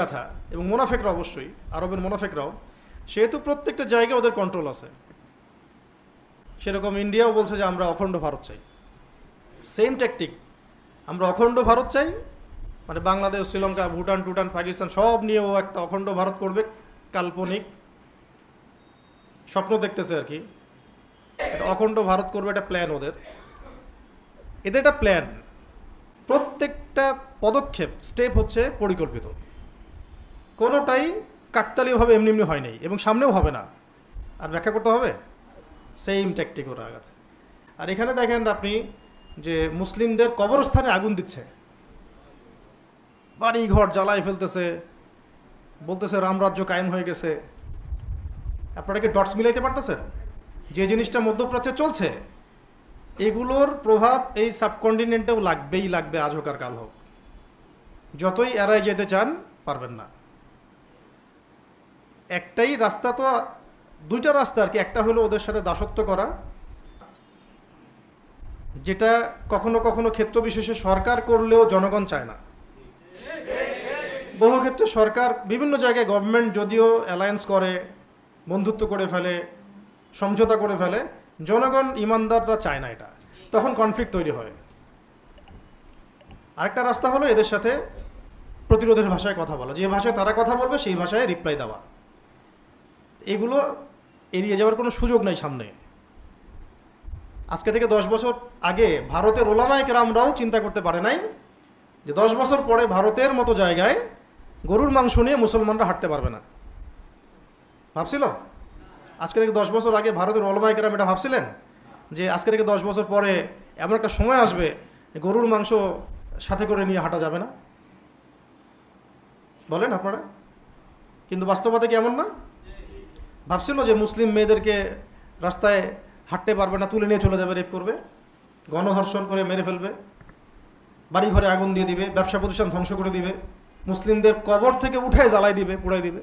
কথা এবং মুনাফিকরা অবশ্যই আরবের মুনাফিকরাও সেহেতু প্রত্যেকটা জায়গায় ওদের কন্ট্রোল আছে। সেরকম ইন্ডিয়াও বলছে যে আমরা অখণ্ড ভারত চাই, সেম ট্যাকটিক। আমরা অখণ্ড ভারত চাই, মানে বাংলাদেশ, শ্রীলঙ্কা, ভুটান টুটান, পাকিস্তান সব নিয়ে ও একটা অখণ্ড ভারত করবে, কাল্পনিক স্বপ্ন দেখতেছে আর কি। অখণ্ড ভারত করবে, একটা প্ল্যান ওদের, এদের একটা প্ল্যান। প্রত্যেকটা পদক্ষেপ স্টেপ হচ্ছে পরিকল্পিত, কোনোটাই কাকতালীয়ভাবে এমনি এমনি হয় নাই এবং সামনেও হবে না। আর ব্যাখ্যা করতে হবে, সেম ট্যাকটিক ওরা আছে। আর এখানে দেখেন আপনি যে মুসলিমদের কবরস্থানে আগুন দিচ্ছে, বাড়ি ঘর জ্বালায় ফেলতেছে, বলতেছে রামরাজ্য কায়েম হয়ে গেছে। আপনারা কি ডটস মিলাইতে পারতেছেন? যে জিনিসটা মধ্যপ্রাচ্যে চলছে, এগুলোর প্রভাব এই সাবকন্টিনেন্টেও লাগবেই লাগবে, আজ হোক আর কাল হোক। যতই এড়াই যেতে চান পারবেন না। একটাই রাস্তা, তো দুইটা রাস্তা আর কি। একটা হলো ওদের সাথে দাসত্ব করা, যেটা কখনো কখনো ক্ষেত্র বিশেষে সরকার করলেও জনগণ চায় না। বহু ক্ষেত্রে সরকার বিভিন্ন জায়গায়, গভর্নমেন্ট যদিও অ্যালায়েন্স করে, বন্ধুত্ব করে ফেলে, সমঝোতা করে ফেলে, জনগণ ইমানদাররা চায় না এটা, তখন কনফ্লিক্ট তৈরি হয়। আরেকটা রাস্তা হলো এদের সাথে প্রতিরোধের ভাষায় কথা বলা, যে ভাষায় তারা কথা বলবে সেই ভাষায় রিপ্লাই দেওয়া। এগুলো এড়িয়ে যাওয়ার কোনো সুযোগ নাই সামনে। আজকে থেকে 10 বছর আগে ভারতের ওলামায়ে কেরামরাও চিন্তা করতে পারে নাই যে 10 বছর পরে ভারতের মতো জায়গায় গরুর মাংস নিয়ে মুসলমানরা হাঁটতে পারবে না। ভাবছিল? আজকে থেকে 10 বছর আগে ভারতের ওলামায়ে কেরাম এটা ভাবছিলেন যে আজকে থেকে 10 বছর পরে এমন একটা সময় আসবে গরুর মাংস সাথে করে নিয়ে হাঁটা যাবে না? বলেন আপনারা। কিন্তু বাস্তবতা কি এমন না? ভাবছিল যে মুসলিম মেয়েদেরকে রাস্তায় হাঁটতে পারবে না, তুলে নিয়ে চলে যাবে, রেপ করবে, গণধর্ষণ করে মেরে ফেলবে, বাড়ি ঘরে আগুন দিয়ে দিবে, ব্যবসা প্রতিষ্ঠান ধ্বংস করে দিবে, মুসলিমদের কবর থেকে উঠে জ্বালাই দিবে, পুড়াই দিবে।